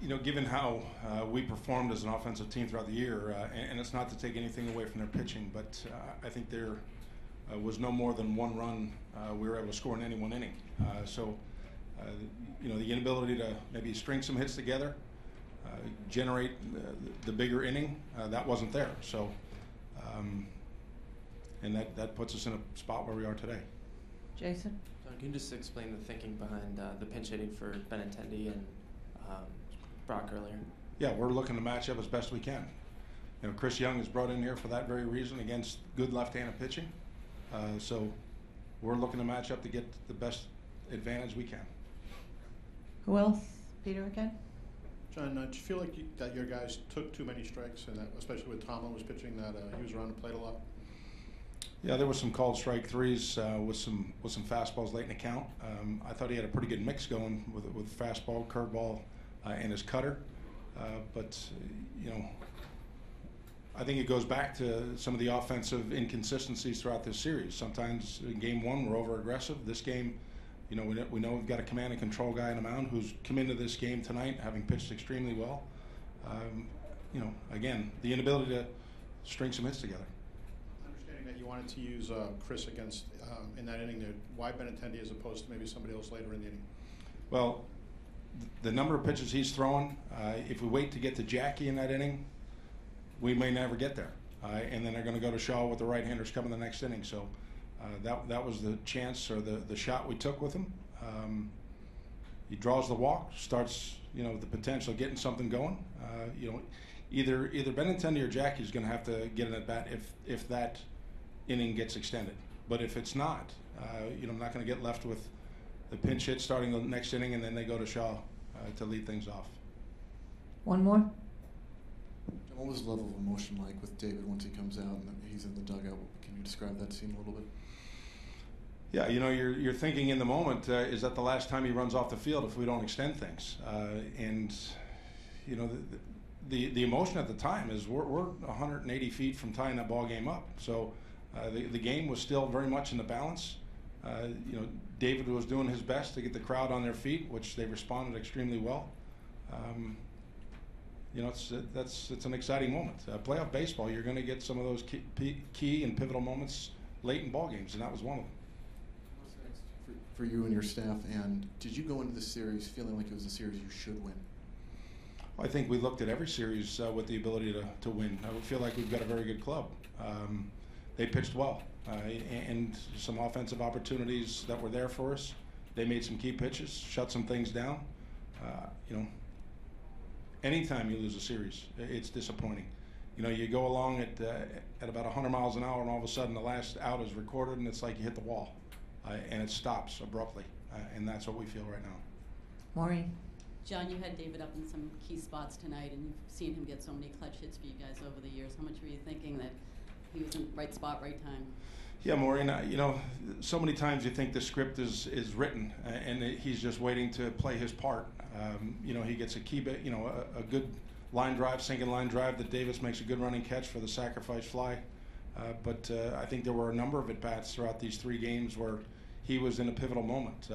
You know, given how we performed as an offensive team throughout the year, and it's not to take anything away from their pitching, but I think there was no more than one run we were able to score in any one inning. You know, the inability to maybe string some hits together, generate the bigger inning, that wasn't there. So, and that puts us in a spot where we are today. Jason? John, can you just explain the thinking behind the pinch hitting for Benintendi and Brock earlier? Yeah, we're looking to match up as best we can. You know, Chris Young is brought in here for that very reason against good left-handed pitching. So we're looking to match up to get the best advantage we can. Who else? Peter again? John, do you feel like that your guys took too many strikes, and that, especially with Tomlin was pitching, that he was around the plate a lot? Yeah, there was some called strike threes with some fastballs late in the count. I thought he had a pretty good mix going with fastball, curveball, and his cutter. But you know, I think it goes back to some of the offensive inconsistencies throughout this series. Sometimes in game one we're over aggressive. This game, you know, we know we've got a command and control guy on the mound who's come into this game tonight having pitched extremely well. You know, again, the inability to string some hits together. Understanding that you wanted to use Chris against in that inning there, why Benintendi as opposed to maybe somebody else later in the inning? Well, the number of pitches he's throwing, if we wait to get to Jackie in that inning, we may never get there. And then they're going to go to Shaw with the right-handers coming the next inning. So that was the chance or the shot we took with him. He draws the walk, starts, you know, the potential of getting something going. You know, either Benintendi or Jackie is going to have to get an at-bat if that inning gets extended. But if it's not, you know, I'm not going to get left with the pinch hit starting the next inning, and then they go to Shaw to lead things off. One more. What was the level of emotion like with David once he comes out and he's in the dugout? Can you describe that scene a little bit? Yeah, you know, you're thinking in the moment, is that the last time he runs off the field if we don't extend things? And you know, the emotion at the time is we're 180 feet from tying that ball game up. So the game was still very much in the balance. You know, David was doing his best to get the crowd on their feet, which they responded extremely well. You know, it's an exciting moment. Playoff baseball, you're going to get some of those key and pivotal moments late in ball games, and that was one of them. What's next for you and your staff? And did you go into this series feeling like it was a series you should win? Well, I think we looked at every series with the ability to win. I would feel like we've got a very good club. They pitched well, and some offensive opportunities that were there for us. They made some key pitches, shut some things down. You know, anytime you lose a series, it's disappointing. You know, you go along at about 100 miles an hour, and all of a sudden the last out is recorded, and it's like you hit the wall, and it stops abruptly, and that's what we feel right now. Maureen. John, you had David up in some key spots tonight, and you've seen him get so many clutch hits for you guys over the years. How much were you thinking that he was in the right spot, right time? Yeah, Maureen, you know, so many times you think the script is written, and he's just waiting to play his part. You know, he gets a key bit, you know, a good line drive, sinking line drive that Davis makes a good running catch for the sacrifice fly. But I think there were a number of at-bats throughout these 3 games where he was in a pivotal moment.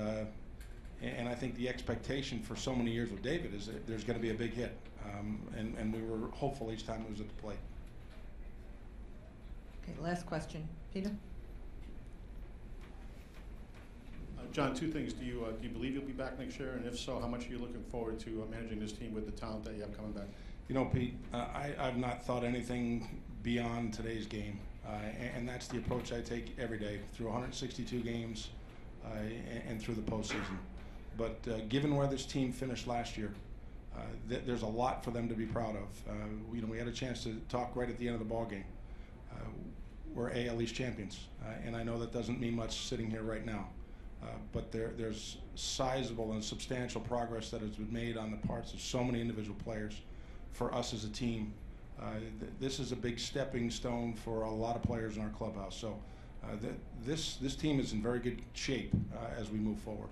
And I think the expectation for so many years with David is that there's going to be a big hit. And we were hopeful each time it was at the plate. Okay, last question. Peter? John, 2 things. Do you believe you'll be back next year? And if so, how much are you looking forward to managing this team with the talent that you have coming back? You know, Pete, I've not thought anything beyond today's game. And that's the approach I take every day through 162 games and through the postseason. But given where this team finished last year, there's a lot for them to be proud of. You know, we had a chance to talk right at the end of the ball game. We're AL East champions, and I know that doesn't mean much sitting here right now. But there's sizable and substantial progress that has been made on the parts of so many individual players for us as a team. This is a big stepping stone for a lot of players in our clubhouse. So this team is in very good shape as we move forward.